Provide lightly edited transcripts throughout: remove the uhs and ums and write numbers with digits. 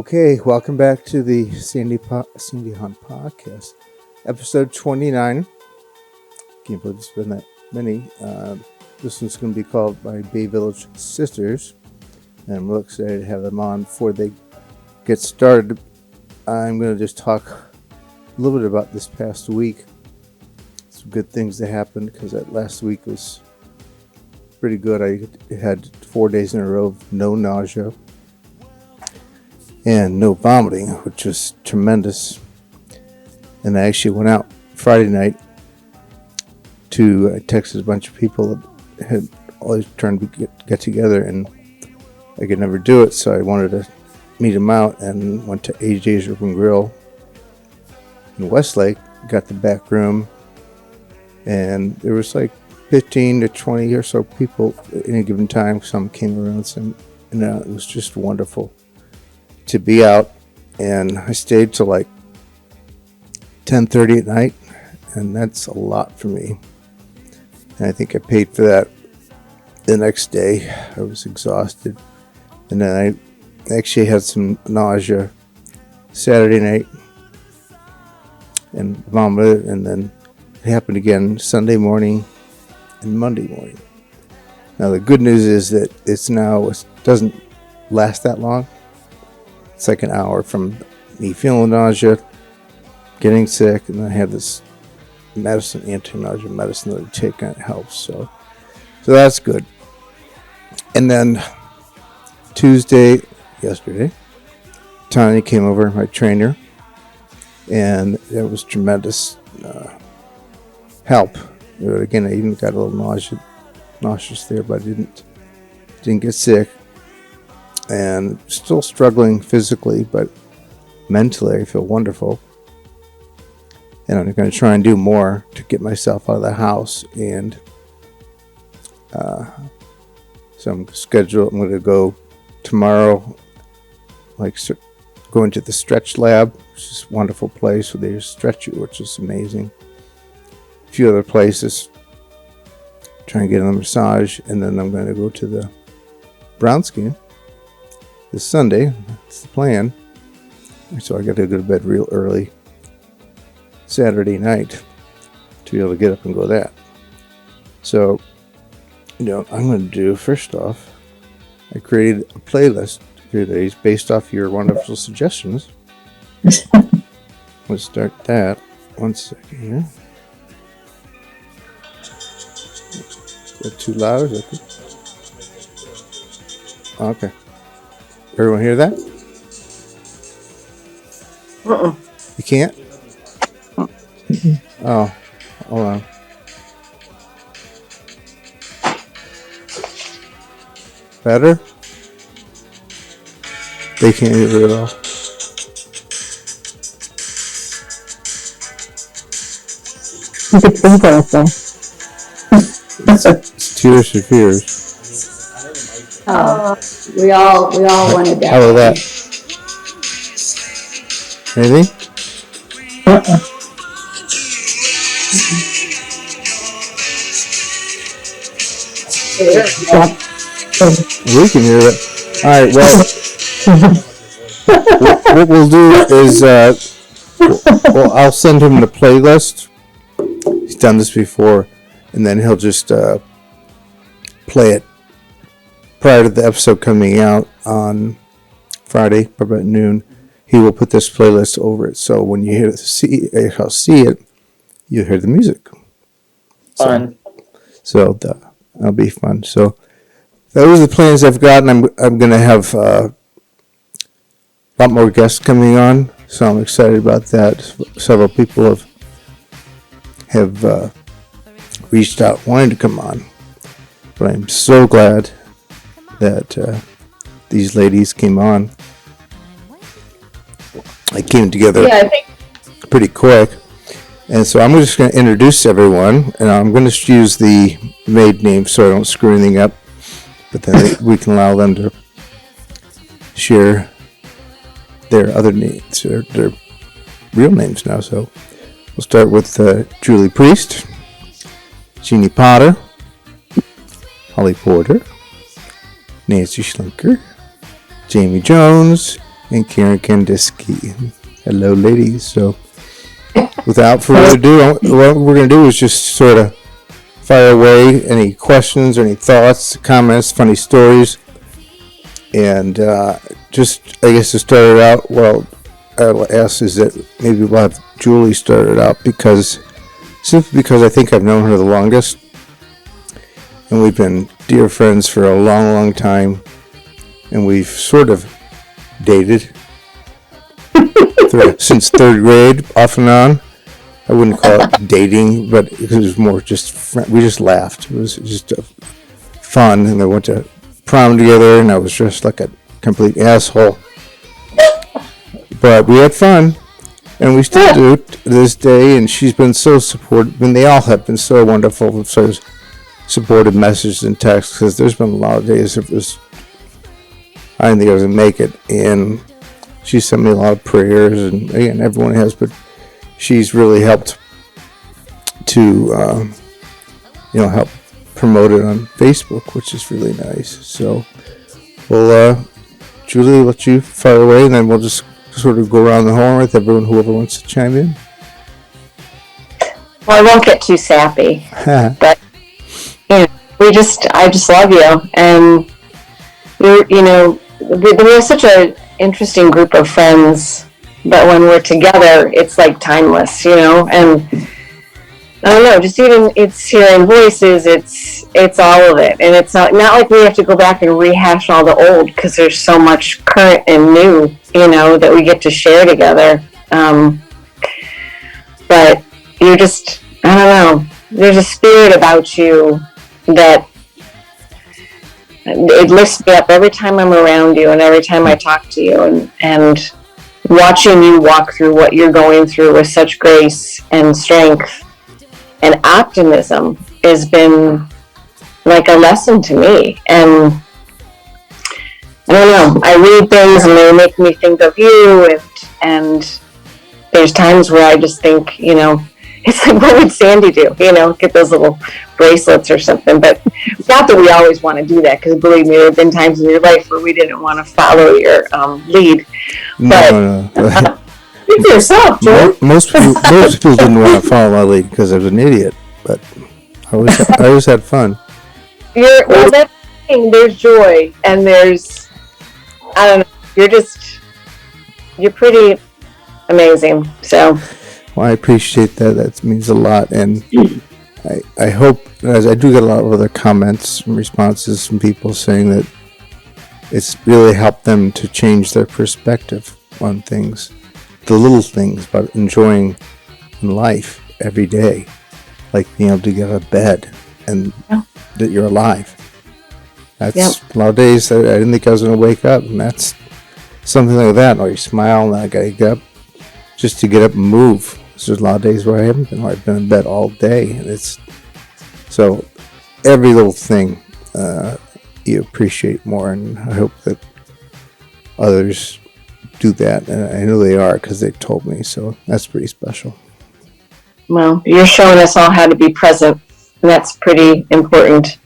Okay, welcome back to the Sandy Hahn podcast, episode 29. Can't believe it's been that many. This one's going to be called My Bay Village Sisters, and I'm real excited to have them on. Before they get started, I'm going to just talk a little bit about this past week. Some good things that happened, because that last week was pretty good. I had 4 days in a row of no nausea and no vomiting, which was tremendous. And I actually went out Friday night I texted a bunch of people that had always trying to get together, and I could never do it, so I wanted to meet them out and went to AJ's Urban Grill in Westlake, got the back room, and there was like 15 to 20 or so people at any given time. Some came around, and it was just wonderful to be out. And I stayed till like 10:30 at night, and that's a lot for me. And I think I paid for that the next day. I was exhausted, and then I actually had some nausea Saturday night and vomited, and then it happened again Sunday morning and Monday morning. Now the good news is that it doesn't last that long. It's like an hour from me feeling nausea, getting sick, and then I have this medicine, anti-nausea medicine that I take, and it helps. So that's good. And then yesterday, Tanya came over, my trainer, and it was tremendous help. Again, I even got a little nauseous there, but I didn't get sick. And still struggling physically, but mentally I feel wonderful. And I'm going to try and do more to get myself out of the house. And so I'm going to go tomorrow, going to the Stretch Lab, which is a wonderful place where they stretch you, which is amazing. A few other places, try and get a massage, and then I'm going to go to the Brown Skin this Sunday. That's the plan. So I got to go to bed real early Saturday night to be able to get up and go that. So, I'm going to do, first off, I created a playlist for days based off your wonderful suggestions. Let's start that. 1 second here. Is that too loud? Okay. Everyone hear that? You can't? Oh, hold on. Better? They can't hear it at all. You could think anything. It's Tears for Fears. Oh, we all wanted that. How about that? Anything? We can hear it. Alright, well, what we'll do is, I'll send him the playlist. He's done this before, and then he'll just play it prior to the episode coming out on Friday, about noon. He will put this playlist over it, so when you see it, you'll hear the music. Fun. So that'll be fun. So those are the plans I've got, and I'm going to have a lot more guests coming on, so I'm excited about that. Several people have reached out wanting to come on, but I'm so glad that these ladies came on. I came together pretty quick, and so I'm just going to introduce everyone, and I'm going to use the maid name so I don't screw anything up, but then we can allow them to share their other names, or their real names now. So we'll start with Julie Priest, Jeannie Potter, Holly Porter, Nancy Schlinker, Jamie Jones, and Karen Kandinsky. Hello, ladies. So, without further ado, what we're going to do is just sort of fire away any questions or any thoughts, comments, funny stories. And just, I guess, to start it out, well, I'll ask is that maybe we'll have Julie start it out simply because I think I've known her the longest. And we've been dear friends for a long, long time. And we've sort of dated since third grade, off and on. I wouldn't call it dating, but it was more just we just laughed. It was just fun, and I went to prom together, and I was dressed like a complete asshole. But we had fun, and we still do to this day. And she's been so supportive, and they all have been so wonderful. So supportive messages and texts, because there's been a lot of days I didn't think I was gonna make it, and she sent me a lot of prayers, and again, everyone has, but she's really helped to help promote it on Facebook, which is really nice. So we'll Julie, let you fire away, and then we'll just sort of go around the horn with everyone, whoever wants to chime in. Well, I won't get too sappy, but I just love you, and we're such an interesting group of friends. But when we're together, it's like timeless, and I don't know, just even it's hearing voices, it's all of it, and it's not like we have to go back and rehash all the old, because there's so much current and new, that we get to share together. But you're just, I don't know, there's a spirit about you that it lifts me up every time I'm around you and every time I talk to you, and watching you walk through what you're going through with such grace and strength and optimism has been like a lesson to me. And I don't know, I read things and they make me think of you, and there's times where I just think, it's like, what would Sandy do? Get those little bracelets or something. But not that we always want to do that, because believe me, there have been times in your life where we didn't want to follow your lead. No. Think for yourself, Joe. Most people didn't want to follow my lead because I was an idiot, but I always had fun. That's the thing. There's joy, and there's, I don't know, you're pretty amazing. So. Well, I appreciate that. That means a lot, and I hope, as I do get a lot of other comments and responses from people saying that it's really helped them to change their perspective on things, the little things about enjoying life every day, like being able to get out of bed and that you're alive. That's a lot of days that I didn't think I was going to wake up, and that's something like that. Or you smile, and I got to get up just to get up and move. There's a lot of days where I haven't been. I've been in bed all day, and it's so every little thing you appreciate more, and I hope that others do that, and I know they are because they told me. So that's pretty special. Well, you're showing us all how to be present, and that's pretty important.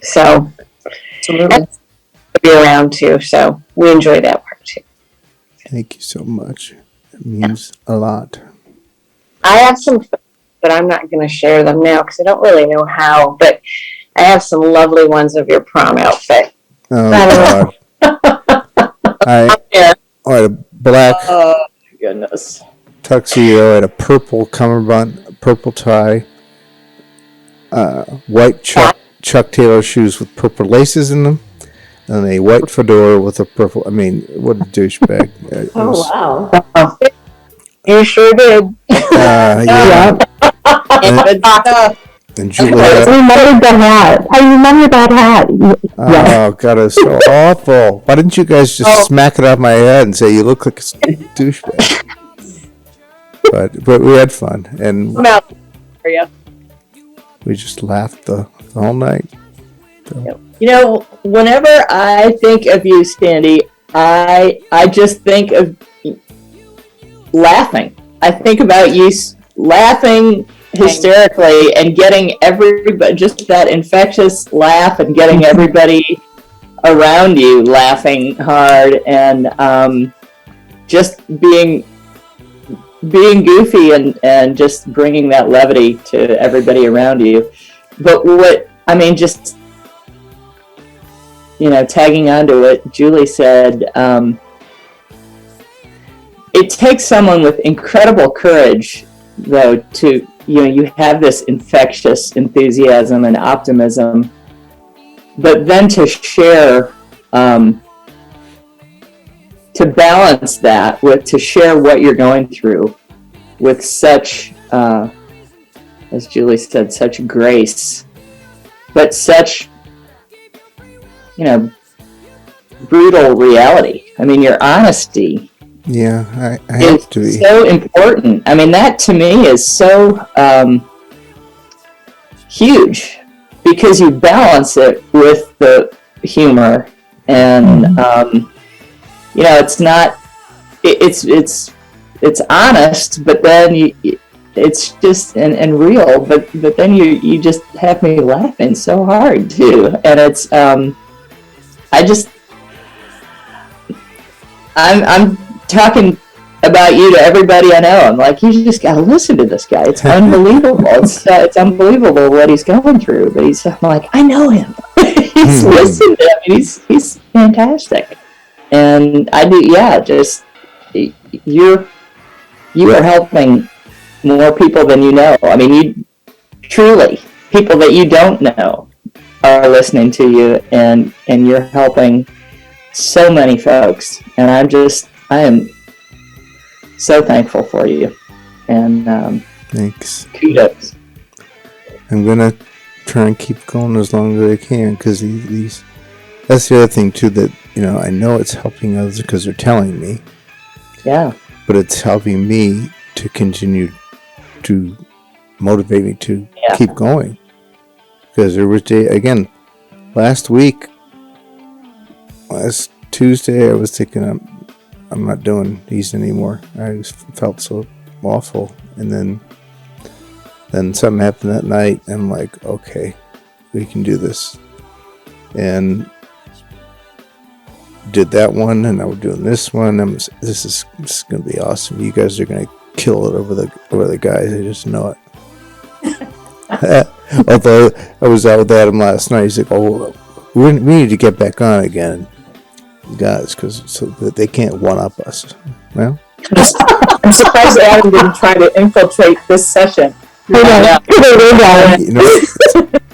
So, absolutely, be around too. So we enjoy that part too. Thank you so much. It means a lot. I have some, but I'm not going to share them now because I don't really know how. But I have some lovely ones of your prom outfit. Oh God! I had a black Goodness. tuxedo, I had a purple cummerbund, a purple tie, white Chuck Taylor shoes with purple laces in them, and a white fedora with a purple. I mean, what a douchebag! Wow. You sure did. Yeah. And Julia. I remember the hat. I remember that hat. Oh God, it was so awful. Why didn't you guys just smack it off my head and say you look like a douchebag? But we had fun, and we just laughed the whole night. So. Whenever I think of you, Sandy, I just think of laughing. I think about you laughing hysterically and getting everybody, just that infectious laugh, and getting everybody around you laughing hard. And just being goofy and just bringing that levity to everybody around you. But just, tagging onto what Julie said, it takes someone with incredible courage, though, to, you have this infectious enthusiasm and optimism, but then to share, to balance that to share what you're going through with such, as Julie said, such grace, but such, brutal reality. I mean, your honesty. Yeah, I have to be. So important. I mean, that to me is so huge, because you balance it with the humor, and it's not. It's honest, but then it's just and real. But then you just have me laughing so hard too, and it's I'm talking about you to everybody I know. I'm like, you just gotta listen to this guy. It's unbelievable. It's unbelievable what he's going through. But I'm like, I know him. He's listened to him. He's fantastic. And I do, just you are helping more people than you know. I mean, you truly, people that you don't know are listening to you, and you're helping so many folks. And I am so thankful for you. And thanks. Kudos. I'm gonna try and keep going as long as I can, because these. That's the other thing too, that I know it's helping others because they're telling me. Yeah. But it's helping me to continue to motivate me to keep going. Because there was last Tuesday, I was thinking I'm not doing these anymore. I just felt so awful, and then something happened that night, and I'm like, okay, we can do this, and did that one, and now we're doing this one. This is gonna be awesome. You guys are gonna kill it over the guys. I just know it. Although I was out with Adam last night, he's like, "Oh, we need to get back on again, guys, so that they can't one up us." Well, I'm surprised Adam didn't try to infiltrate this session. Yeah,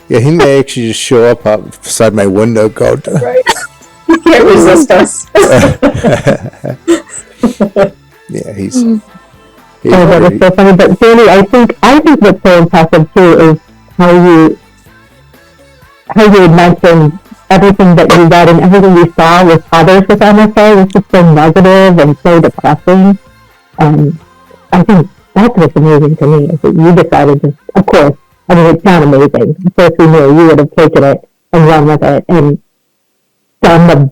he may actually just show up outside my window, go. Right. He can't resist us. Yeah, he's that was so funny. But Sandy, I think what's so impressive too is how you had mentioned everything that you read and everything you saw with others with MSA was just so negative and so depressing. I think that's what's amazing to me, is that you decided to, of course, I mean, it's not amazing. Of course, we knew you would have taken it and run with it and done the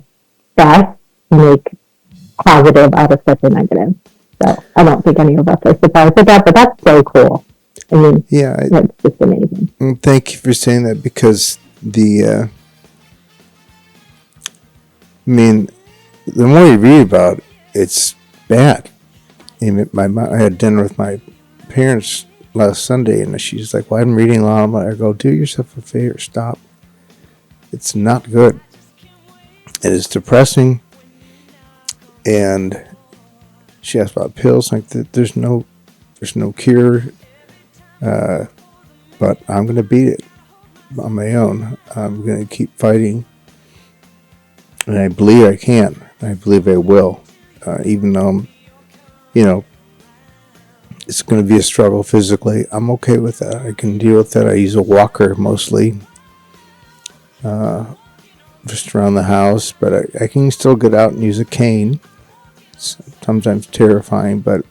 best to make positive out of such a negative. So I don't think any of us are surprised at that, but that's so cool. I mean, that's just amazing. Thank you for saying that, because the more you read about it, it's bad. And I had dinner with my parents last Sunday, and she's like, "Well, I'm reading a lot about it." I go, "Do yourself a favor, stop. It's not good. It is depressing." And she asked about pills. Like, there's no cure. But I'm going to beat it on my own. I'm going to keep fighting. And I believe I can. I believe I will. Even though, it's going to be a struggle physically. I'm okay with that. I can deal with that. I use a walker mostly. Just around the house. But I can still get out and use a cane. It's sometimes terrifying. But,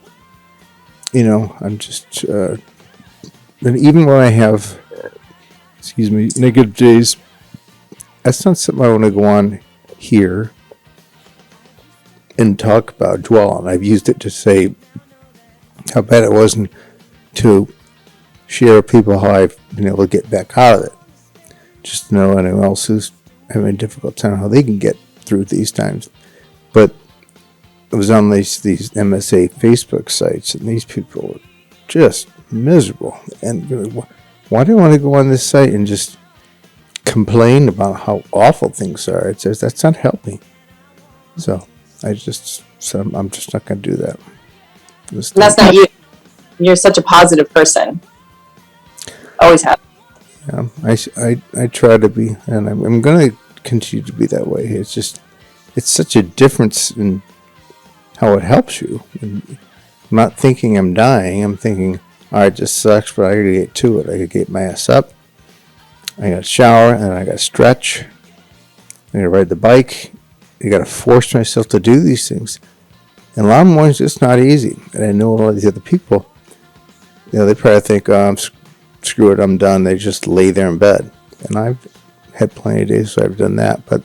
I'm just... and even when I have, negative days, that's not something I want to go on here and talk about, dwell on. I've used it to say how bad it was, and to share with people how I've been able to get back out of it. Just to know anyone else who's having a difficult time, how they can get through these times. But was on these MSA Facebook sites, and these people were just miserable. And why do I want to go on this site and just complain about how awful things are? It says that's not helping. So I just said I'm just not going to do that. That's not you. You're such a positive person. Always have. Yeah, I try to be, and I'm going to continue to be that way. It's such a difference in how it helps you. And I'm not thinking I'm dying. I'm thinking, all right, it just sucks, but I got to get to it. I got to get my ass up. I got to shower, and I got to stretch. I got to ride the bike. I got to force myself to do these things. And a lot of mornings it's not easy. And I know a lot of the other people, they probably think, screw it, I'm done. They just lay there in bed. And I've had plenty of days where I've done that. But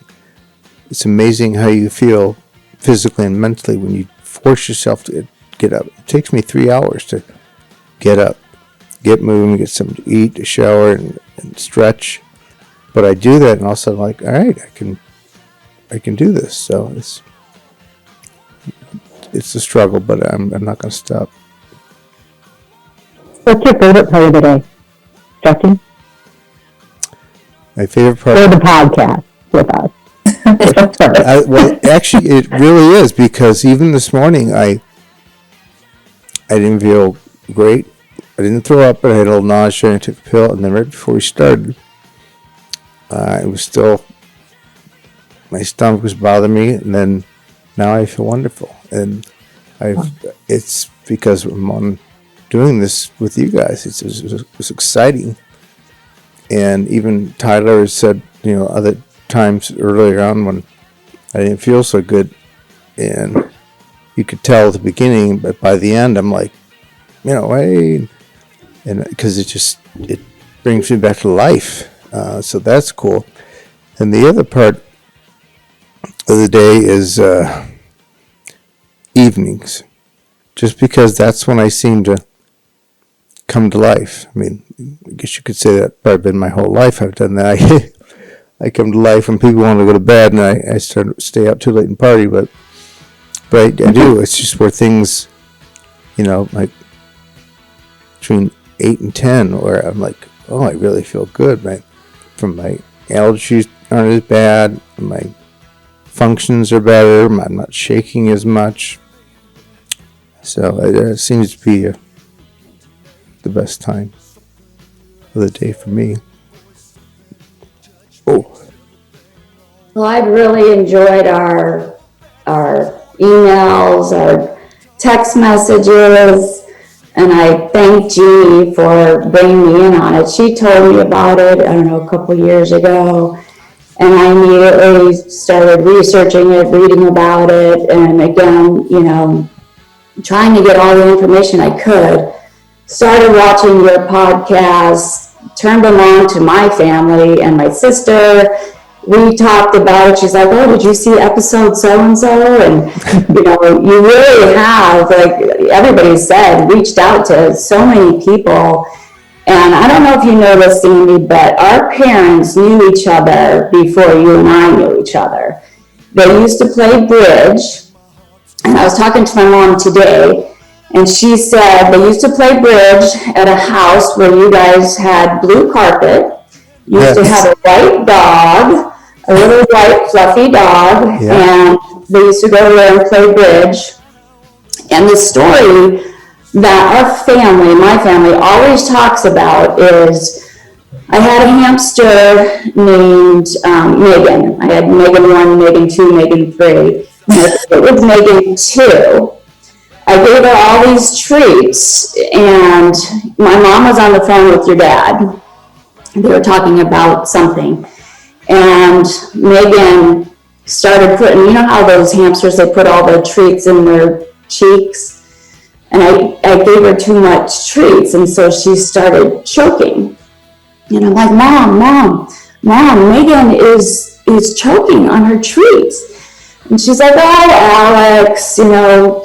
it's amazing how you feel physically and mentally when you force yourself to get up. It takes me 3 hours to get up, get moving, get something to eat, to shower, and stretch. But I do that, and all of a sudden I'm like, all right, I can do this. So it's a struggle, but I'm not going to stop. What's your favorite part of the day? Stretching? My favorite part Or the podcast with us. well, actually, it really is, because even this morning I didn't feel great. I didn't throw up, but I had a little nausea. I took a pill, and then right before we started, it was still, my stomach was bothering me, and then now I feel wonderful. And it's because I'm doing this with you guys. It's exciting. And even Tyler said, other times earlier on when I didn't feel so good, and you could tell at the beginning, but by the end I'm like, hey, and because it brings me back to life. So that's cool. And the other part of the day is evenings, just because that's when I seem to come to life. I mean, I guess you could say that probably been my whole life I've done that. I come to life when people want to go to bed, and I start to stay up too late and party, but I do. It's just where things, like between 8 and 10, where I'm like, oh, I really feel good. My allergies aren't as bad. My functions are better. I'm not shaking as much. So it seems to be the best time of the day for me. Oh. Well, I've really enjoyed our emails, our text messages, and I thank Jeannie for bringing me in on it. She told me about it, a couple years ago, and I immediately started researching it, reading about it, and again, trying to get all the information I could. Started watching your podcast, turned them on to my family and my sister. We talked about it. She's like, oh, did you see episode so-and-so? And, you really have, like everybody said, reached out to so many people. And I don't know if you know this, Sandy, but our parents knew each other before you and I knew each other. They used to play bridge. And I was talking to my mom today, and she said they used to play bridge at a house where you guys had blue carpet. You used to have a white dog, a little white fluffy dog, and they used to go there and play bridge. And the story that our family, my family, always talks about is I had a hamster named Megan. I had Megan 1, Megan 2, Megan 3. It was Megan 2. I gave her all these treats, and my mom was on the phone with your dad. They were talking about something, and Megan started putting, how those hamsters, they put all the treats in their cheeks, and I gave her too much treats, and so she started choking. And I'm like, Mom, Megan is choking on her treats. And she's like, oh, Alex, tell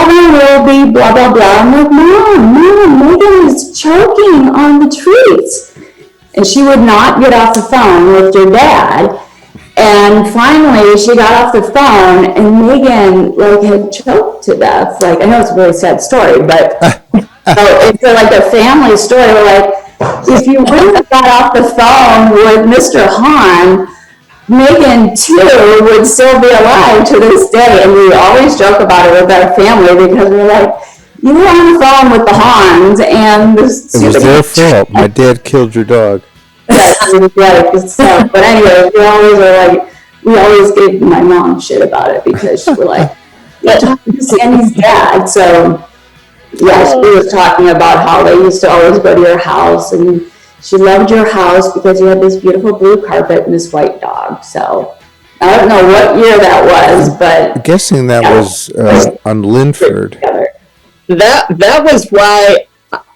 them we'll be blah, blah, blah. I'm like, Mom, Megan is choking on the treats. And she would not get off the phone with your dad. And finally, she got off the phone, and Megan like had choked to death. Like, I know it's a really sad story, but it's like a family story. Like, if you wouldn't have got off the phone with Mr. Hahn, Megan too would still be alive to this day. And we always joke about it with our family because we're like, you were on the phone with the Hahns, and this. It was their fault. My dad killed your dog. But anyway, we always gave my mom shit about it because we're like, you're talking to Sandy's dad. So, yeah, she was talking about how they used to always go to your house, and she loved your house because you had this beautiful blue carpet and this white dog. So, I don't know what year that was, but I'm guessing that was on Linford. That was why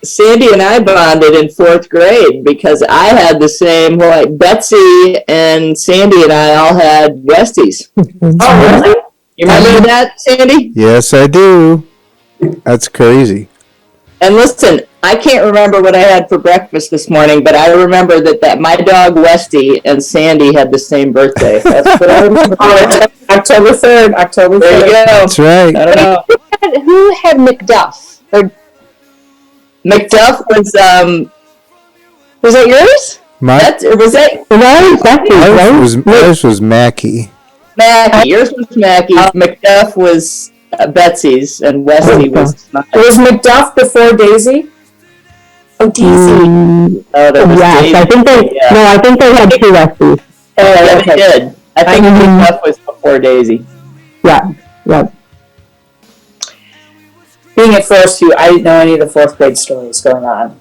Sandy and I bonded in 4th grade, because I had the same, like Betsy and Sandy and I all had Westies. oh, really? You remember that, Sandy? Yes, I do. That's crazy. And listen, I can't remember what I had for breakfast this morning, but I remember that my dog Westy and Sandy had the same birthday. That's what I remember. October 3rd. October 3rd. There you go. That's right. I don't know. Who had McDuff? Or McDuff was was that yours? Ours was Mackie. Mackie. Yours was Mackie. McDuff was Betsy's, and Westy was mine. Was McDuff before Daisy? Oh, Daisy. Oh, there was Yes, Daisy. I think they had 2 Westies. Yeah, they did. I think McDuff was before Daisy. Yeah. Being at first, I didn't know any of the 4th grade stories going on.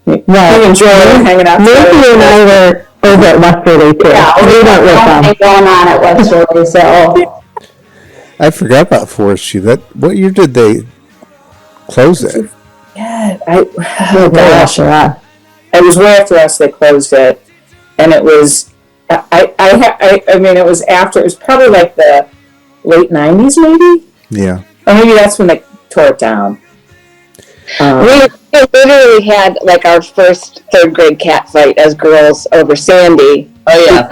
I enjoy hanging out. Nancy and I were over at Westerly too. Yeah, we went with them. going on at Westerly, so. I forgot about Forest Street. What year did they close it? Yeah, Oh gosh, yeah. it was right after us they closed it, and it was. I mean, it was after. It was probably like the late '90s, maybe. Yeah. Or maybe that's when they tore it down. We literally had like our first 3rd grade cat fight as girls over Sandy. Oh yeah,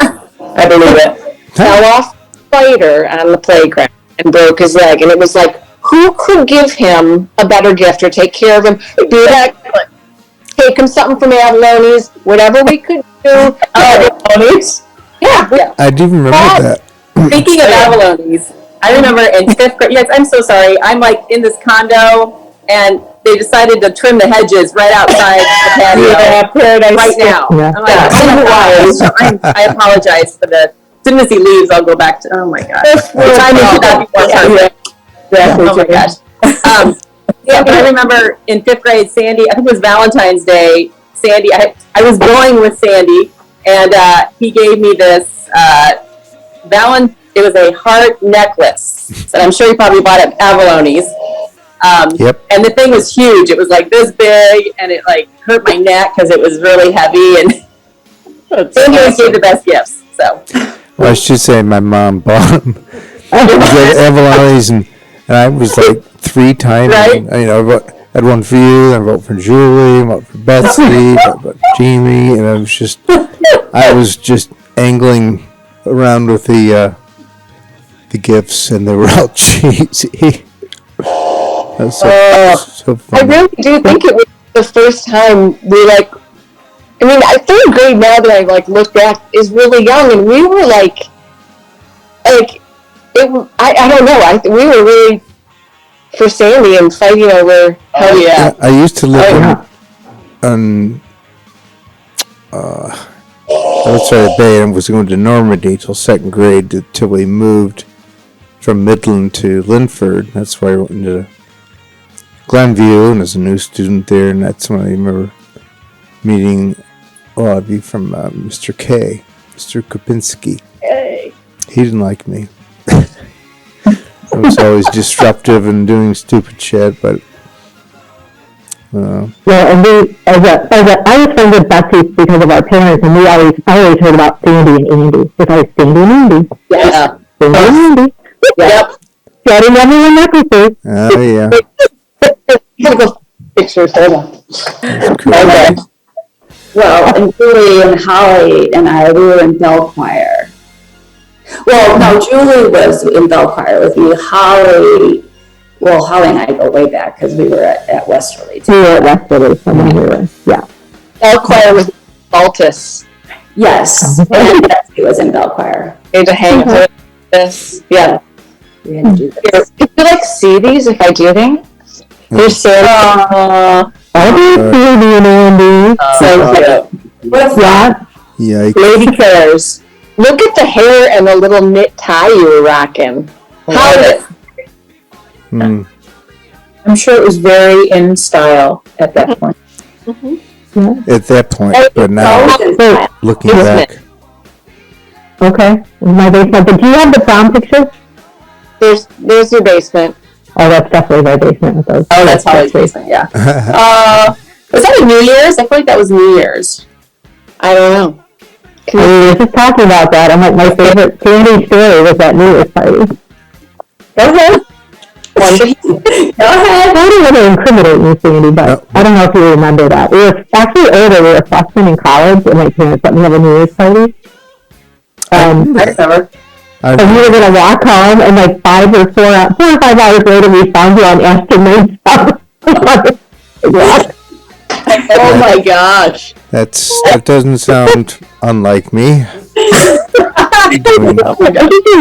I believe it. Fell off the fighter on the playground and broke his leg. And it was like, who could give him a better gift or take care of him? Do that. Take him something from Avaloni's, whatever we could do. Avaloni's? Yeah. I do remember that. Speaking of Avaloni's, I remember in 5th grade, yes, I'm so sorry. I'm like in this condo and they decided to trim the hedges right outside the patio. Paradise. Right now. Yeah. I'm like, I don't know why. I apologize for the, as soon as he leaves, I'll go back to, oh my gosh. The timing should not be more perfect. Oh my gosh. Yeah, but I remember in 5th grade, Sandy, I think it was Valentine's Day, Sandy, I was going with Sandy, and he gave me this, it was a heart necklace, and I'm sure you probably bought it at Avaloni's. Yep. And the thing was huge. It was like this big, and it like hurt my neck because it was really heavy, and Sandy always gave the best gifts, so. Well, I should say my mom bought them. Avaloni's, and I was like 3 times. Right. I had one for you, I wrote for Julie, I wrote for Betsy, I wrote for Jamie, and I was just angling around with the gifts, and they were all cheesy. That was so funny. I really do think it was the first time we like. I mean, 3rd grade now that I like look back is really young, and we were like it. I don't know. We were really for Sandy and fighting over. Oh yeah. I used to live on outside of Bay, and was going to Normandy till 2nd grade till we moved from Midland to Linford. That's why I went into Glenview and as a new student there, and that's when I remember meeting Audie from Mr. K, Mr. Kopinski. Hey. He didn't like me. I was always disruptive and doing stupid shit, but Well, and I was friends with Betsy because of our parents, and I always heard about Sandy and Andy. It's always Sandy and Andy. Yeah. Sandy and Andy. Yep. Getting everyone necklaces. oh yeah. Pictures. Hold on. That's cool. Okay. Well, and Julie and Holly and I, we were in bell choir. Well, no, Julie was in bell choir with me. Holly and I go way back because we were at Westerly. We were at Westerly, so when we were, yeah. Bell choir with Baltus. Yes, and Betsy was in bell choir. We had to hang with this. Yeah. We had to do this. Could you like see these if I do things? They're so. I did Sandy and Andy. So Yeah. Yikes. Lady cares. look at the hair and the little knit tie you were rocking. How did Hmm. I'm sure it was very in style at that point. At that point, but now looking back, Okay, my basement. But do you have the prom pictures? there's your basement. Oh, that's definitely my basement with those. Oh, that's Holly's basement, yeah. Was that a New Year's? I feel like that was New Year's. I don't know. We were just talking about that. I'm like, my favorite Sandy story was that New Year's party. Go ahead. Go ahead. I don't want to incriminate you, Sandy, but I don't know if you remember that. We were actually older. We were freshmen in college, and my parents let me have a New Year's party. I remember. And we were going to walk home, and like 4 or 5 hours later, we found you on Aston Martin's house. Oh my gosh. that doesn't sound unlike me. I think your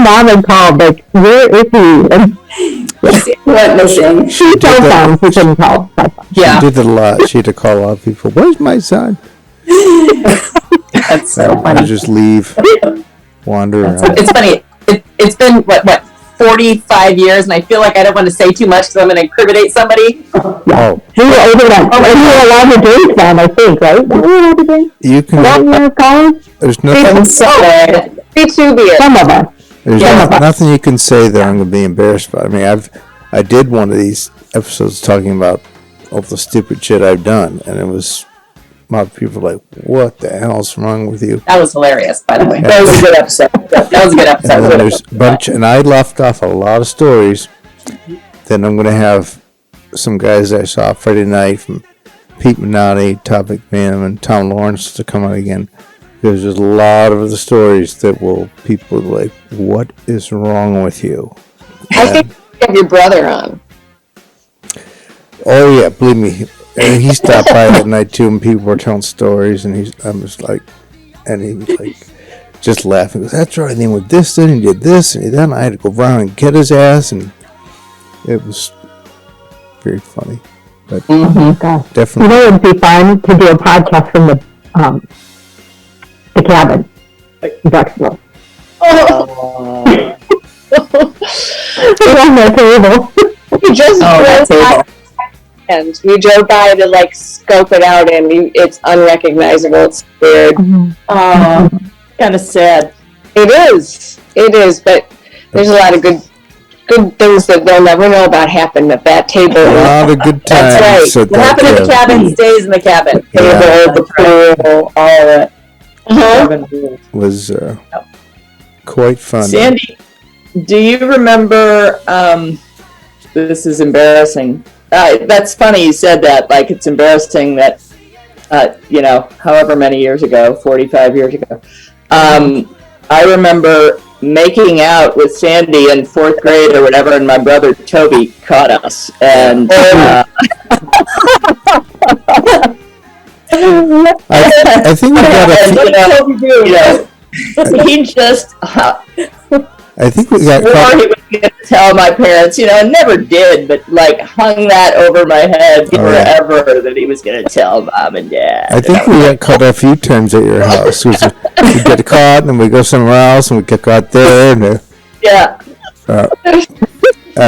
mom had called, like, where is he? And Went missing. she told them she couldn't call. Yeah. She did it a lot. She had to call a lot of people. Where's my son? That's so I funny. just leave, wander around. It's funny. It's been, what, 45 years, and I feel like I don't want to say too much because I'm going to incriminate somebody. Oh, We were older then. And you were allowed to drink then, I think, right? Were we allowed to drink? you That can. year of college? There's nothing. Me too, beer. Some of us. There's Yeah. nothing you can say that I'm going to be embarrassed about. I mean, I did one of these episodes talking about all the stupid shit I've done, and it was a lot of people like, "What the hell's wrong with you?" That was hilarious, by the way. That was a good episode. That was a good episode. And then there's a bunch, and I left off a lot of stories. Then I'm going to have some guys I saw Friday night from Pete Minotti, Topic Man, and Tom Lawrence to come out again. There's just a lot of the stories that people like, what is wrong with you? I think you have your brother on. Oh yeah, believe me. And he stopped by that night too, and people were telling stories, and I'm just like, and he was like, just laughing. He goes, "That's right. And then with this, then he did this, and then I had to go around and get his ass," and it was very funny. But Oh my gosh. You definitely, know, it would be fun to do a podcast from the cabin. Drexel. Around the table. We just that drove by, table. and we drove by to like scope it out, and it's unrecognizable. It's weird. Kind of sad. It is, but there's a lot of good things that they'll never know about happened at that table. a lot of good times. That's right. at What happened in the that, cabin stays in the cabin. Yeah. Table, the pool, all of it. Uh-huh. was quite fun. Sandy, do you remember, this is embarrassing. That's funny you said that, like it's embarrassing that, however many years ago, 45 years ago. I remember making out with Sandy in 4th grade or whatever, and my brother Toby caught us. And I think we got a few, he just I think we got swore caught, he was going to tell my parents, and never did, but like hung that over my head Oh, yeah. forever that he was going to tell mom and dad. I think we got caught a few times at your house. We get caught, and then we go somewhere else, and we get caught there, and Yeah. that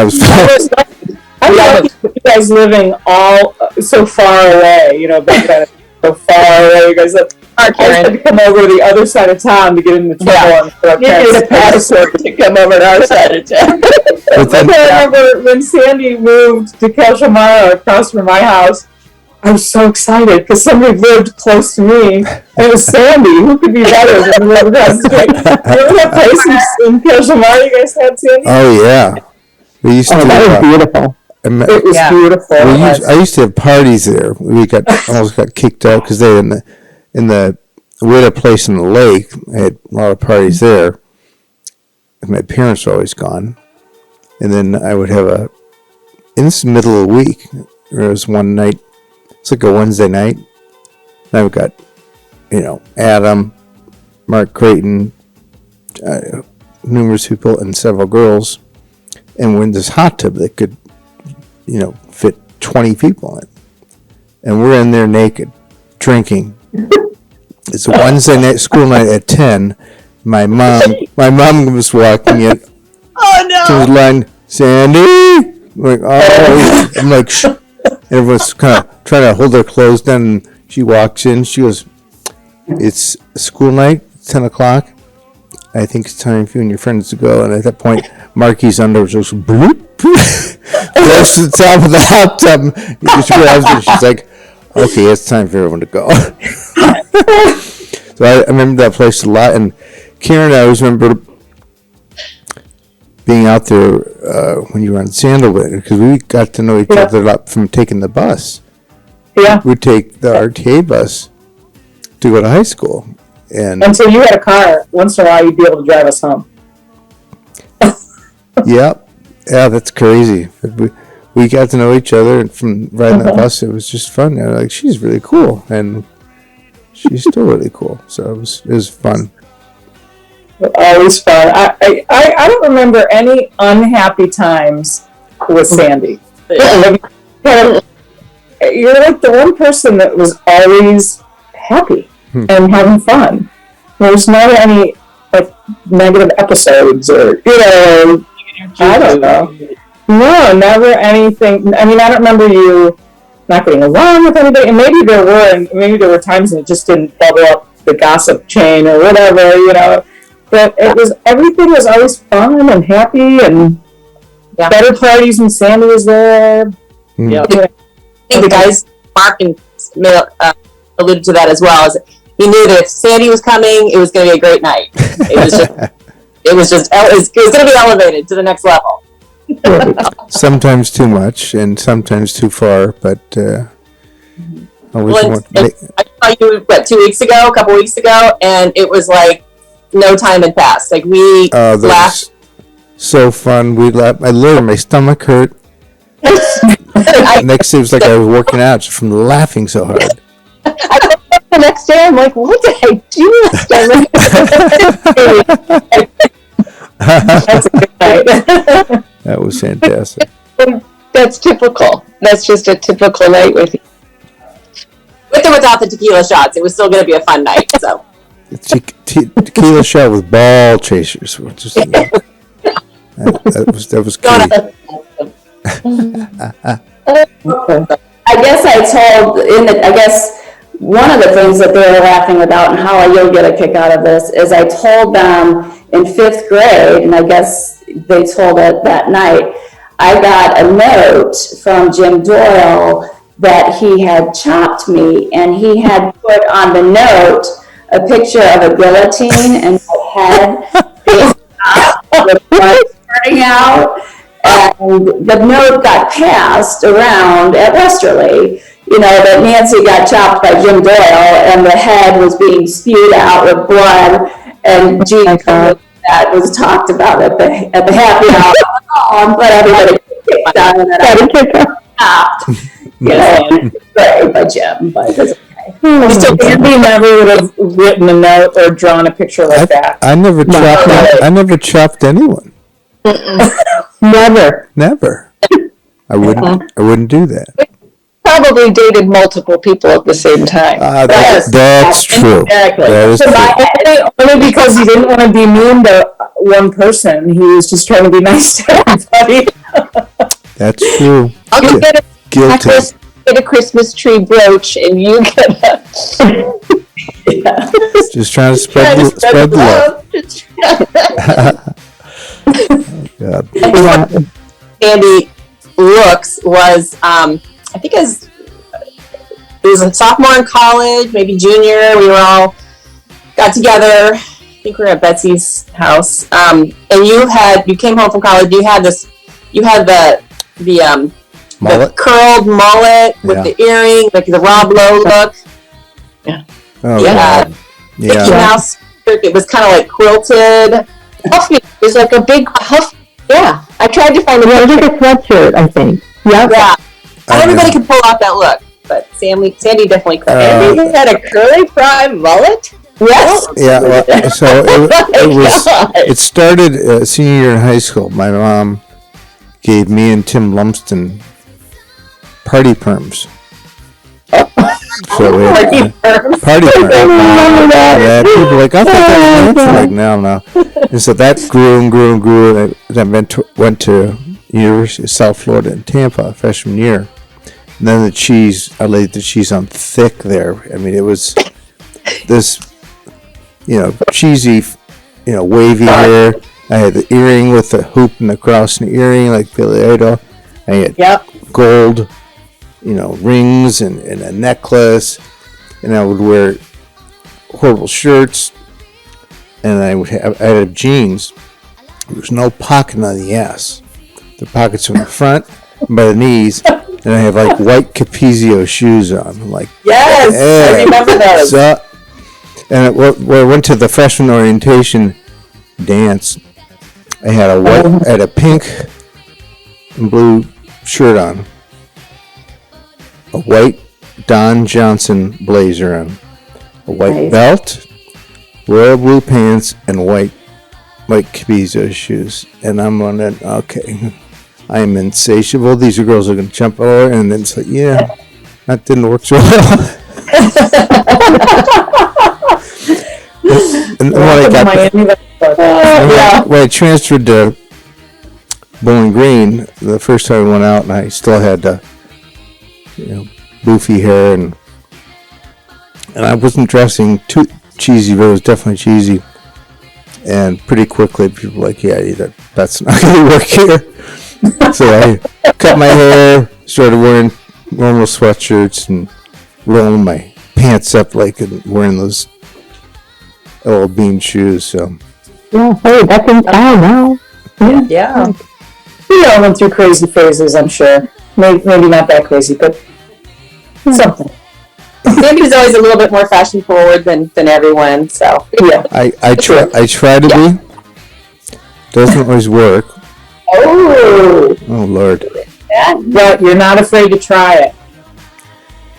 was fun. I love you guys living all so far away, back then, so far away. You guys had to come over to the other side of town to get into trouble. And for our You need parents a to pay us. passport to come over to our side of town. But then, I remember when Sandy moved to Cashmere across from my house, I was so excited because somebody lived close to me. And it was Sandy. Who could be better than the lived across the street? Remember that place in Cashmere you guys had, Sandy? oh yeah, we used to. That was beautiful. It was beautiful. I used to have parties there. We almost got kicked out because they didn't. we had a place in the lake. I had a lot of parties there. My parents were always gone. And then I would have in this middle of the week, there was one night, it's like a Wednesday night. And I've got, Adam, Mark Creighton, numerous people, and several girls. And we're in this hot tub that could, fit 20 people in it. And we're in there naked, drinking. It's a Wednesday night, school night at 10. My mom was walking in. Oh no! To the line, Sandy. I'm like, shh. And everyone's kind of trying to hold their clothes down. And she walks in. She goes, "It's school night, 10 o'clock. I think it's time for you and your friends to go." And at that point, Marky's underwear just bloop. Goes to the top of the hot tub. You just realize it. She's like, "Okay, it's time for everyone to go." So I remember that place a lot. And Karen, I always remember being out there when you were on Sandalwood, because we got to know each other a lot from taking the bus. Yeah. We'd take the RTA bus to go to high school. And so you had a car. Once in a while, you'd be able to drive us home. Yeah, that's crazy. We got to know each other, and from riding that bus, it was just fun. And like, she's really cool, and she's still really cool. So it was fun. Always fun. I don't remember any unhappy times with Sandy. You're like the one person that was always happy and having fun. There's not any like negative episodes or I don't know. No, never anything. I mean, I don't remember you not getting along with anybody, and maybe there were times that it just didn't bubble up the gossip chain or whatever, But everything was always fun and happy, and better parties when Sandy was there. Yeah. I think the guys, Mark and alluded to that as well. Is he knew that if Sandy was coming, it was going to be a great night. It was going to be elevated to the next level. Sometimes too much, and sometimes too far, but I saw you a couple weeks ago, and it was like no time had passed. Like we laughed. So fun. We laughed. My stomach hurt. Next day it was like I was working out just from laughing so hard. I woke up the next day, I'm like, what did I do That's a good night. That was fantastic. That's typical. That's just a typical night with you. With or without the tequila shots, it was still going to be a fun night. So tequila shot with ball chasers. That was key. I guess one of the things that they were laughing about, and how you'll get a kick out of this, is I told them in 5th grade, and I guess they told it that night, I got a note from Jim Doyle that he had chopped me, and he had put on the note a picture of a guillotine and my head face up with blood spurting out. And the note got passed around at Westerly, that Nancy got chopped by Jim Doyle, and the head was being spewed out with blood, and that was talked about at the happy hour. But everybody kicked down and right by Jim, but it's okay. So Andy never would have written a note or drawn a picture like that. I never chopped anyone. Never. I wouldn't do that. Probably dated multiple people at the same time. That's true. Exactly. That is true. Only because he didn't want to be mean to one person. He was just trying to be nice to everybody. That's true. I'll go get a Christmas tree brooch, and you get a... Just trying to spread the love. God. Andy looks was I think it was a sophomore in college, maybe junior. We were all got together. I think we were at Betsy's house. And you came home from college. You had the mullet? The curled mullet with the earring, like the Rob Lowe look. Yeah. Oh, Yeah. God. Mickey Yeah. Mouse. It was kind of like quilted. Huff me. It was like a big huff. Yeah. I tried to find a Yeah, it was picture. like a sweatshirt, I think. Yep. Yeah. Not everybody know. could pull off that look, but Sandy definitely could. Andy had a curly prime mullet. Yes. Yeah, well, so God. it started senior year in high school. My mom gave me and Tim Lumsden party perms. So we had, party perms. Yeah, people were like, I thought that was like, no. And so that grew and grew and grew. And I then went to University of South Florida in Tampa freshman year. And then the cheese, I laid the cheese on thick there. I mean, it was this, cheesy, wavy hair. I had the earring with the hoop and the cross and the earring like Billy Idol. I had gold, rings and a necklace. And I would wear horrible shirts. And I had jeans. There was no pocket on the ass. The pockets from the front and by the knees. And I have like white Capezio shoes on. I'm like, Yes, I remember those. So, and when I went to the freshman orientation dance, I had a pink and blue shirt on, a white Don Johnson blazer on, a white belt, royal blue pants, and white Capezio shoes. And I'm wondering, okay, I am insatiable. These girls are going to jump over, and then it's like, yeah, that didn't work so well. And when I transferred to Bowling Green, the first time I went out, and I still had boofy hair, and I wasn't dressing too cheesy, but it was definitely cheesy. And pretty quickly, people were like, yeah, that's not going to work here. So I cut my hair, started wearing normal sweatshirts, and rolling my pants up and wearing those old bean shoes. So Yeah, hey, that's in style now. Yeah. We all went through crazy phases, I'm sure. Maybe not that crazy, but something. Sandy's always a little bit more fashion forward than everyone, so Yeah. I try to be. Doesn't always work. Oh, Lord. but you're not afraid to try it.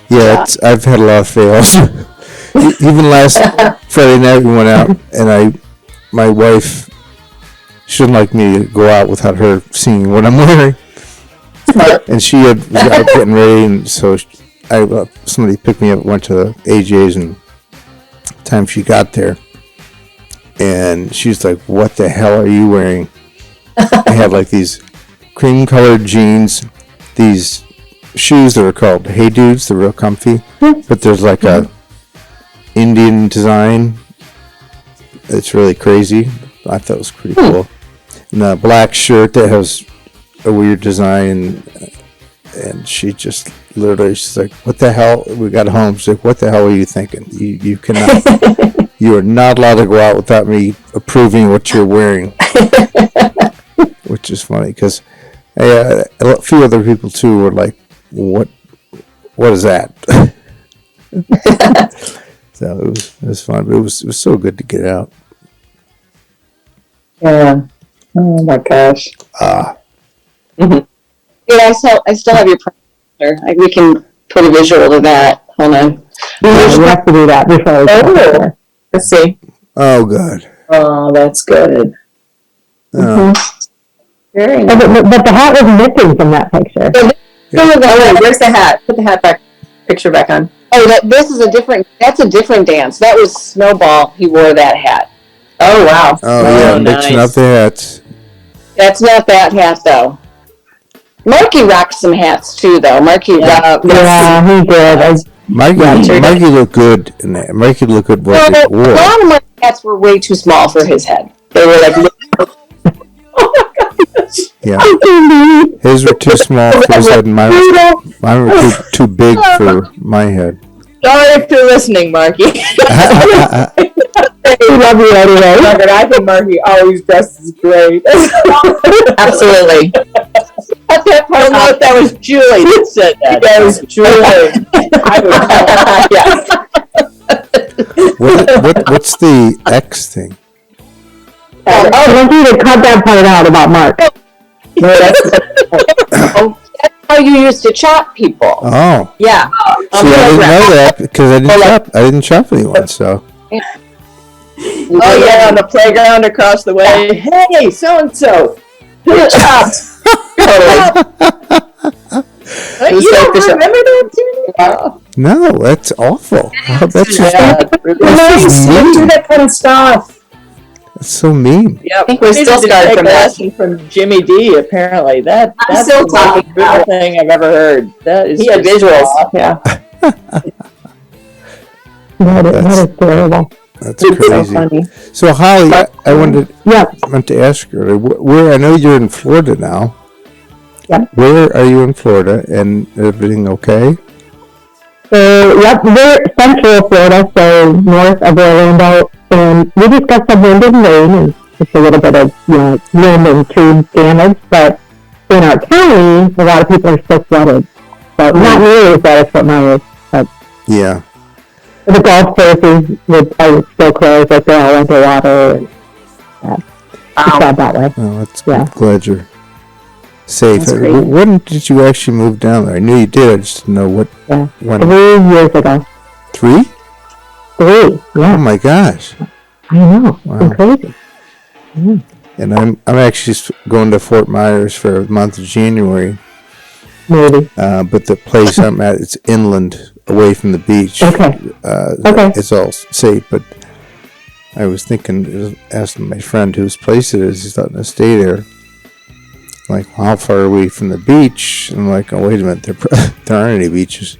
Yeah, I've had a lot of fails. Even last Friday night we went out, and my wife, she didn't like me to go out without her seeing what I'm wearing. And she was out getting ready, and so somebody picked me up, went to AJ's, and the time she got there, and she's like, "What the hell are you wearing?" I had like these cream-colored jeans, these shoes that are called Hey Dudes. They're real comfy, but there's like a Indian design. It's really crazy. I thought it was pretty cool. And a black shirt that has a weird design, and she just literally, she's like, "What the hell?" We got home. She's like, "What the hell are you thinking? You cannot. You are not allowed to go out without me approving what you're wearing." Which is funny because a few other people too were like, "What is that?" So it was fun. But it was so good to get out. Yeah. Oh my gosh. Yeah, I still have your picture. We can put a visual to that. Hold on. We have to do that before we go. Let's see. Oh, God. Oh, that's good. Very nice. But the hat was missing from that picture. where's the hat? Put the hat back, picture back on. Oh, that's a different dance. That was Snowball. He wore that hat. Oh, wow. Oh, yeah, mixing up the hats. That's not that hat, though. Marky rocked some hats, too, though. Marky rocked. Yeah, he did. Mikey looked good in that. Mikey looked good what he A wore. lot of my hats were way too small for his head. They were like... Yeah. His were too small for his head, and mine were too big for my head. Sorry if you're listening, Marky. We love you anyway. I think Marky always dresses great. Absolutely. I don't know if that was Julie that said that. That was Julie. I would What's the X thing? I want you to cut that part out about Mark. No, that's how you used to chop people. Oh. Yeah. See, I didn't know that because I didn't chop anyone, so. Oh yeah, on the playground across the way. Hey, so and so, who chopped? You don't remember that, too? No, that's awful. That's just do that kind of stuff. that's so mean. Yep. I think we're still scarred from that. Lesson from Jimmy D. Apparently, that's still the most talking brutal thing I've ever heard. That is. He had visuals. Yeah. That is terrible. That's crazy. So funny. So Holly, I wanted Yeah. to ask you, where I know you're in Florida now. Yeah. Where are you in Florida, and everything okay? So, yep, we're central Florida, so north of Orlando, and we just got some wind and rain, and just a little bit of, wind and tree damage, but in our county, a lot of people are still flooded. So, not nearly as bad as Fort Myers, but Yeah. the golf courses are still closed, like they're all underwater, and it's bad that way. Oh, that's Yeah. I'm glad you're safe. That's great. When did you actually move down there? I knew you did. I just didn't know what. Yeah. When? 3 years ago. 3? 3, Oh yeah. my gosh! I know. Wow. It's crazy. And I'm actually going to Fort Myers for the month of January. Maybe. But the place I'm at, it's inland, away from the beach. Okay. Okay. It's all safe, but I was thinking, asking my friend whose place it is, he's not going to stay there. Like, how far are we from the beach? And I'm like, oh, wait a minute, there aren't any beaches.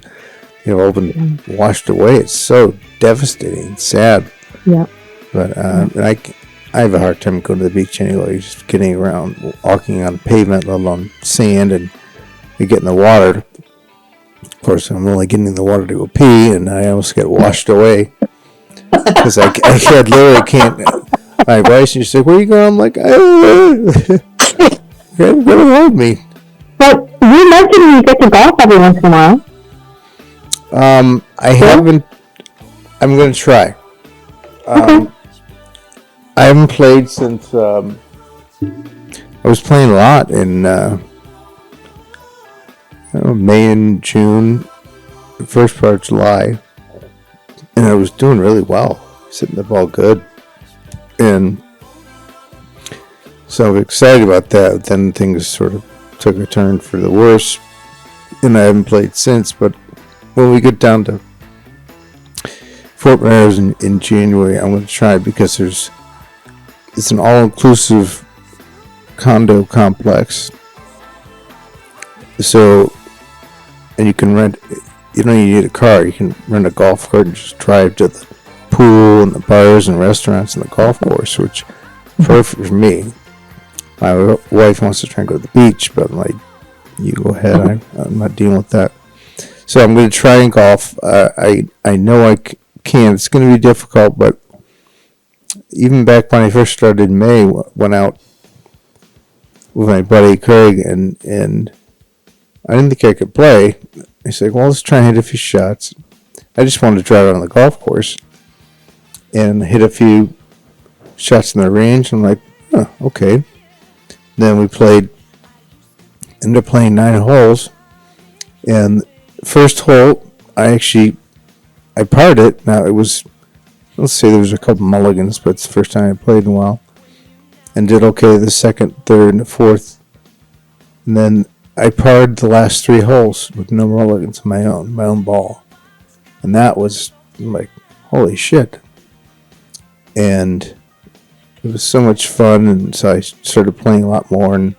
They've all been washed away. It's so devastating, sad. Yeah. But and I have a hard time going to the beach anyway, just getting around, walking on pavement, let alone sand, and you get in the water. Of course, I'm only getting in the water to go pee, and I almost get washed away. Because I literally can't. My wife, she's like, where are you going? I'm like, okay, go hold me. But you mentioned you get to golf every once in a while. I haven't. I'm going to try. I haven't played since. I was playing a lot in May and June, the first part of July, and I was doing really well, hitting the ball good, and so I'm excited about that. Then things sort of took a turn for the worse, and I haven't played since. But when we get down to Fort Myers in January, I'm going to try, because it's an all-inclusive condo complex. So, and you can rent, you don't even need a car, you can rent a golf cart and just drive to the pool and the bars and restaurants and the golf course, which is perfect for me. My wife wants to try and go to the beach, but I'm like, you go ahead, I'm not dealing with that. So I'm going to try and golf. I know I can. It's going to be difficult, but even back when I first started in May, went out with my buddy Craig, and I didn't think I could play. He said, well, let's try and hit a few shots. I just wanted to drive on the golf course and hit a few shots in the range. I'm like, oh, okay. Then we ended up playing 9 holes, and first hole, I parred it. Now it was, let's say there was a couple mulligans, but it's the first time I played in a while, and did okay the second, third, and the fourth. And then I parred the last 3 holes with no mulligans, my own ball, and that was like, holy shit. And it was so much fun, and so I started playing a lot more. And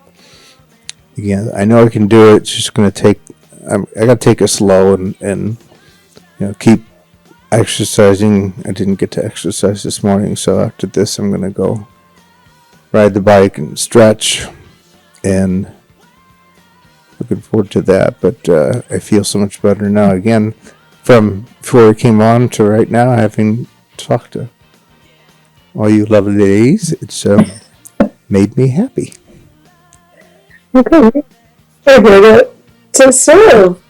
again, I know I can do it. It's just going to take. I got to take it slow and keep exercising. I didn't get to exercise this morning, so after this, I'm going to go ride the bike and stretch, and looking forward to that. But I feel so much better now. Again, from before I came on to right now, having talked to all you lovely ladies, it's made me happy. Okay. To serve.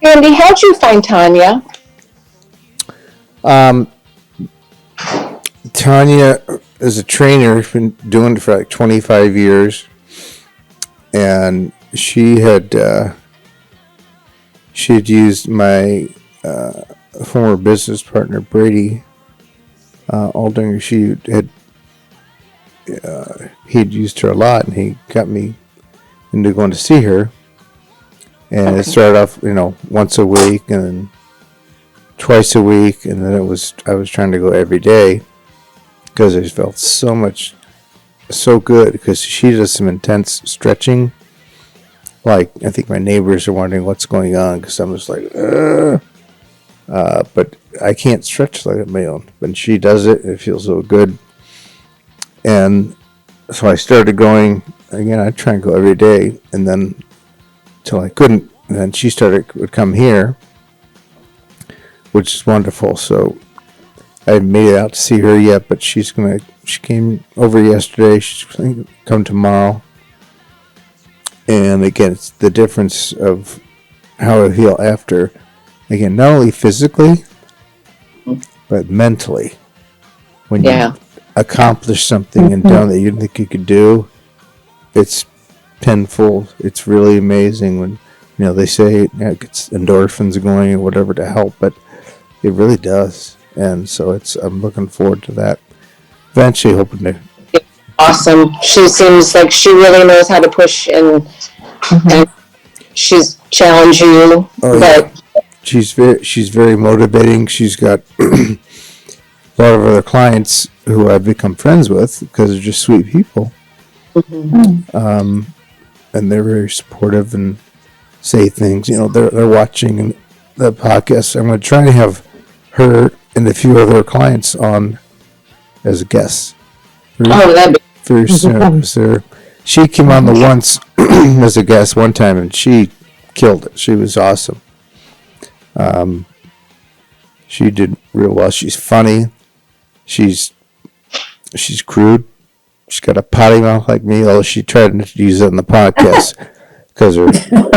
Andy, how'd you find Tanya? Tanya is a trainer. She's been doing it for like 25 years. And she had used my former business partner, Brady Aldinger. He'd used her a lot, and he got me into going to see her. And it started off, once a week, and then twice a week, and then I was trying to go every day because I just felt so good, because she does some intense stretching. Like, I think my neighbors are wondering what's going on, because I'm just like, but I can't stretch like on my own. When she does it, it feels so good. And so I started going again. I try and go every day, and then till I couldn't. And then she would come here, which is wonderful. So I haven't made it out to see her yet, but she came over yesterday. She's going to come tomorrow. And again, it's the difference of how I feel after. Again, not only physically, but mentally. When you accomplish something and done that you didn't think you could do, it's tenfold. It's really amazing when, they say it gets endorphins going or whatever to help, but it really does. And so I'm looking forward to that. Eventually hoping to. Awesome. She seems like she really knows how to push, and she's challenging you. But she's very motivating. She's got a lot of other clients who I've become friends with because they're just sweet people. And they're very supportive and say things. They're watching the podcast. I'm going to try to have her and a few other clients on as guests. that'd be Very soon. She came on the once as a guest one time, and she killed it. She was awesome. She did real well. She's funny. She's crude. She's got a potty mouth like me, although she tried to use it on the podcast because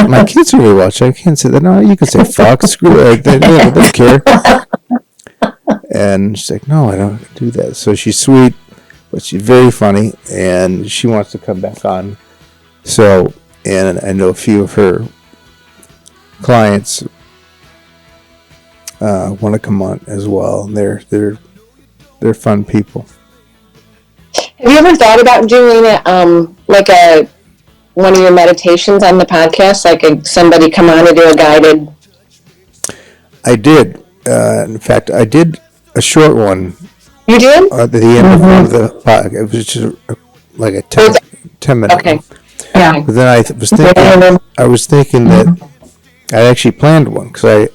my kids are really watching. I can't say that. No, you can say fuck, screw it. They don't care. And she's like, no, I don't do that. So she's sweet, but she's very funny, and she wants to come back on. So, and I know a few of her clients want to come on as well. And they're fun people. Have you ever thought about doing it, like one of your meditations on the podcast, like somebody come on and do a guided? I did. In fact, I did a short one. You did? At the end of one of the podcast. It was just like a 10 minute. Okay. Yeah. But then I was thinking that I actually planned one because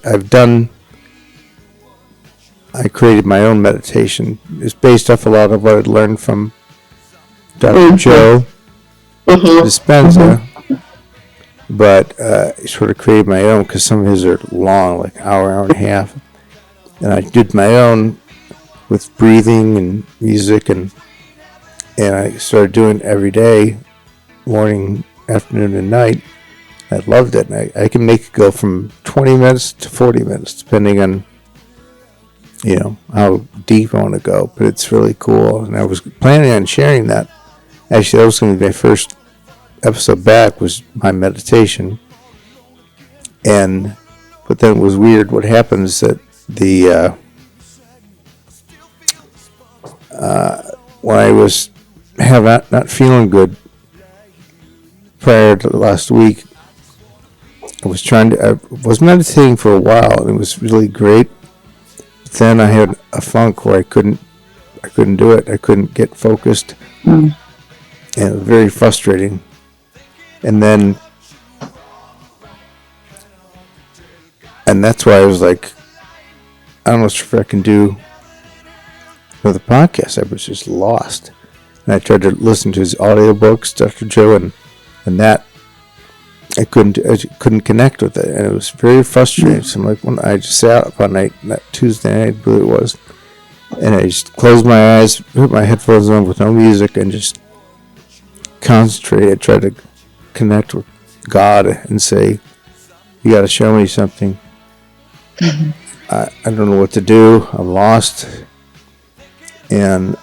I created my own meditation. It's based off a lot of what I'd learned from Dr. Joe Dispenza, but I sort of created my own because some of his are long, like hour and a half, and I did my own with breathing and music, and I started doing it every day, morning, afternoon, and night. I loved it, and I can make it go from 20 minutes to 40 minutes, depending on how deep I want to go, but it's really cool, and I was planning on sharing that. Actually, that was going to be my first episode back, was my meditation, but then it was weird. What happens that when I was not feeling good prior to last week, I was meditating for a while, and it was really great. Then I had a funk where I couldn't do it. I couldn't get focused, and it was very frustrating. And that's why I was like, I don't know if I can do another podcast. I was just lost, and I tried to listen to his audiobooks, Dr. Joe, and that I couldn't connect with it, and it was very frustrating. So I'm like, when I just sat up one night, that Tuesday night, I believe it was, and I just closed my eyes, put my headphones on with no music, and just concentrated. I tried to connect with God and say, "You got to show me something." I don't know what to do. I'm lost, and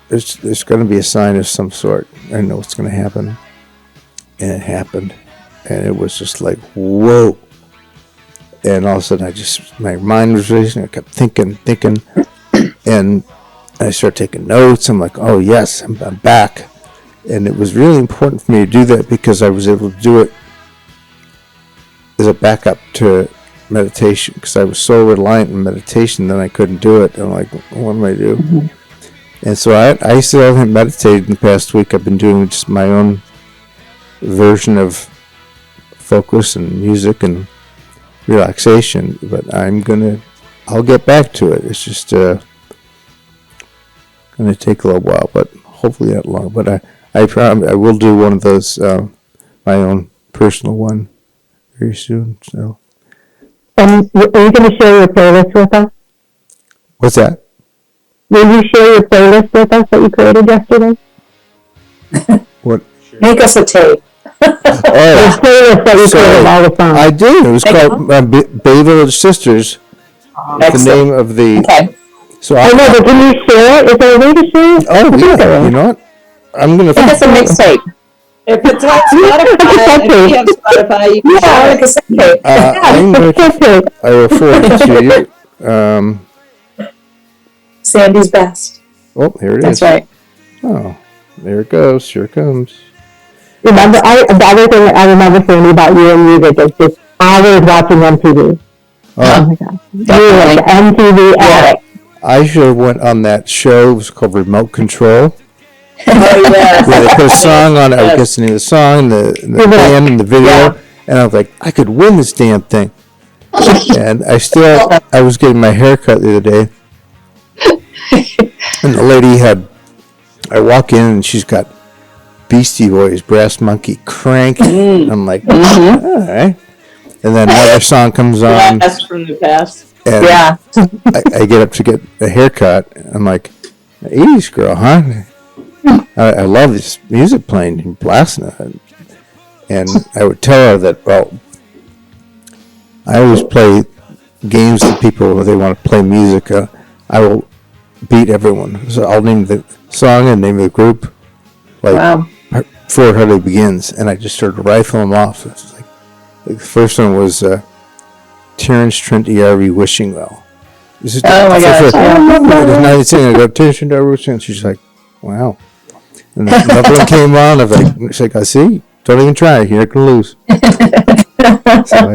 there's going to be a sign of some sort. I know what's going to happen, and it happened, and it was just like whoa. And all of a sudden, my mind was racing. I kept thinking, and I started taking notes. I'm like, oh yes, I'm back. And it was really important for me to do that because I was able to do it as a backup to meditation, because I was so reliant on meditation that I couldn't do it. I'm like, what am I going to do? Mm-hmm. And so I still haven't meditated in the past week. I've been doing just my own version of focus and music and relaxation, but I'll get back to it. It's just going to take a little while, but hopefully not long. But I promise I will do one of those, my own personal one, very soon. So. Are you going to share your playlist with us? What's that? Will you share your playlist with us that you created yesterday? What? Make us a tape. The playlist that you created all the songs. I did. It was called Bay Village Sisters. The name of the. Okay. So I know, but can you share it? Is there a way to share it? Oh yeah. You know what? I'm gonna. Make us a mixtape. If it's on Spotify, if you have Spotify, you can share it. I will forward it to you. Sandy's best. Oh, here it is. That's right. Oh, there it goes. Here it comes. Remember, the other thing I remember saying about you and music is just hours watching MTV. Oh my God. You were an MTV addict. I should have went on that show. It was called Remote Control. Oh yeah. Where they put a song on it. I was listening to the song, the band, and the video, and I was like, I could win this damn thing. And I was getting my hair cut the other day, and the lady I walk in and she's got Beastie Boys, Brass Monkey, Crank. I'm like, all right. And then another song comes on. Blast from the past. And I get up to get a haircut. I'm like, 80s girl, huh? I love this music playing and blasting it. And I would tell her that, well, I always play games to people where they want to play music. I will beat everyone. So I'll name the song and name of the group. Like, before it hardly begins. And I just started rifling them off. It's like the first one was Terrence Trent ERV Wishing Well. Oh my gosh. Now you're saying I go Terrence Trent ERV Wishing Well. She's like, wow. And then another one came on. I was like, she's like, I see. Don't even try. You're not gonna lose. So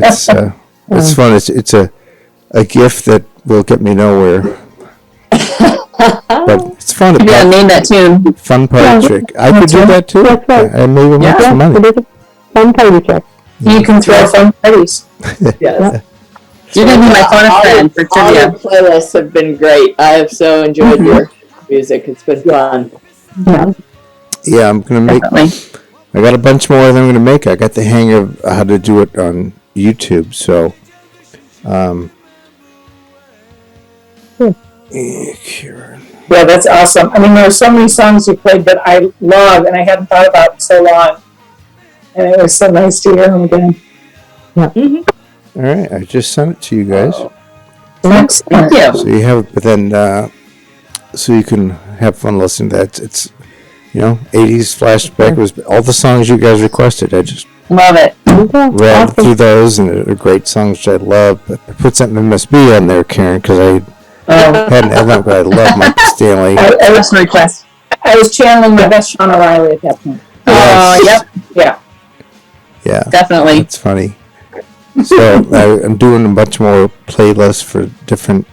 it's fun. It's a gift that will get me nowhere. But it's fun. Yeah, name that tune. Fun party trick. I could do that too. That's right. I maybe make some money. It is a fun party trick. You can throw fun parties. Yes. You're going to be my phone friend for All trivia. your playlists have been great. I have so enjoyed your music. It's been fun. Yeah, I'm gonna make. Definitely. I got a bunch more that I'm gonna make. I got the hang of how to do it on YouTube. So, Yeah, that's awesome. I mean, there are so many songs you played that I love and I hadn't thought about in so long. And it was so nice to hear them again. All right, I just sent it to you guys. Thanks. Thank you. So you have, but then, so you can have fun listening to that. It's 80s flashback. It was all the songs you guys requested. I just Love it. read through those, and they're great songs which I love. But I put something MSB on there, Karen, because I hadn't had that, but I love Mike Stanley. I was request. I was channeling my best Sean O'Reilly at that point. Yes. Yep. Yeah. Yeah, Definitely. it's funny. So I'm doing a bunch more playlists for different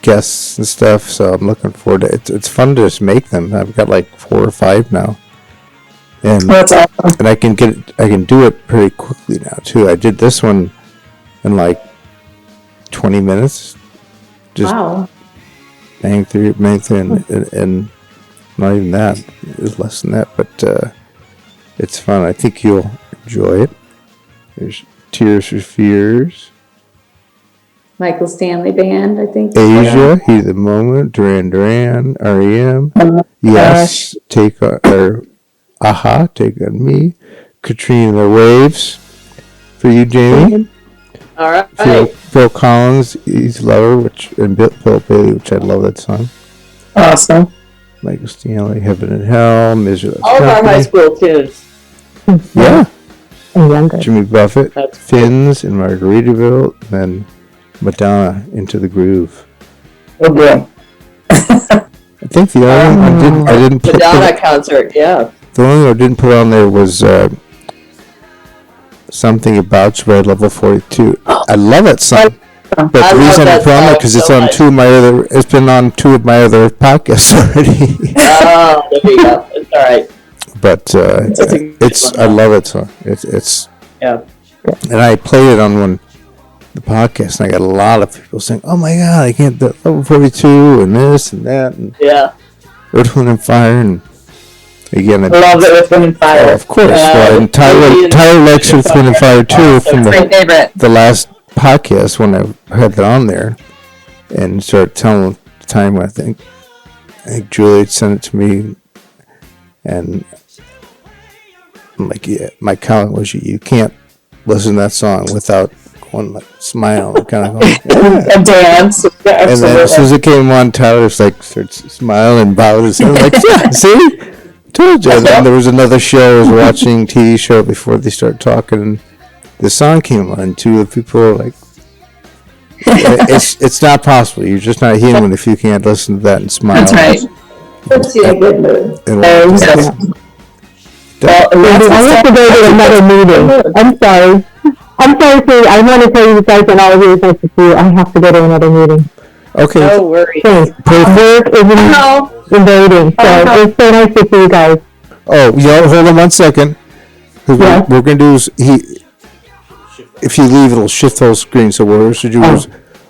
guests and stuff. So I'm looking forward to it. It's fun to just make them. I've got like 4 or 5 now, and That's awesome. I can do it pretty quickly now too. I did this one in like 20 minutes. Just bang through, and not even that. It was less than that, but it's fun. I think you'll enjoy it. There's Tears for Fears, Michael Stanley Band, I think. Asia, Heat of the Moment, Duran Duran, R.E.M., Yes, Take On Me, Katrina and the Waves, for you, Jamie, All right. Phil Collins, Easy Lover, and Bill Bailey, which I love that song. Awesome. Michael Stanley, Heaven and Hell, Misery. All of our high school tunes. Yeah. And younger. Jimmy Buffett, That's Finns in Margaritaville, and then Madonna, Into the Groove. Oh boy. I think the only one I didn't put Madonna concert, yeah. the only one I didn't put on there was Something About You by Level 42. I love that song. But the reason I put it on there because it's on it's been on 2 of my other podcasts already. Oh, there you go. It's all right. But I love it song. It's Yeah. and I played it on the podcast, and I got a lot of people saying, "Oh my God, I can't do Level 42 and this and that and Yeah. Earth, Wind and Fire." And again, I Love it with Wind and Fire. of course. And Tyler likes Earth, Wind and Fire too from My favorite. the last podcast when I had that on there, and started telling the time. I think Julie had sent it to me, and I'm like, yeah, my comment was you can't listen to that song without going like smiling, kind of going, yeah. A dance. Yeah, And then as soon as it came on, Tyler was like starts smiling and bowed his head. I'm like, yeah, see, told you. And then there was another show. I was watching TV show before they started talking, and the song came on. And 2 of the people were like, it's not possible. You're just not human if you can't listen to that and smile. That's right. Puts you in a good mood. And I have to go to another meeting. I'm sorry. Sue. I want to tell you guys and all of you, it's nice to see you. I have to go to another meeting. okay. No worries. Thanks. Work is invading, so it's so nice to see you guys. Oh, yeah. Hold on 1 second. 'Cause Yeah. what we're gonna do is if you leave, it'll shift the whole screen. So what we're gonna do is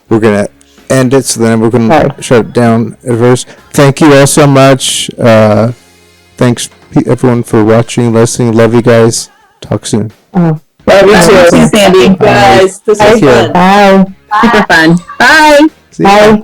we're gonna end it. So then we're gonna shut it down at first. Thank you all so much. Thanks everyone for watching, listening. Love you guys. Talk soon. Love you too, Sandy. Guys, this was fun. Bye. Super fun. Bye. See ya. Bye.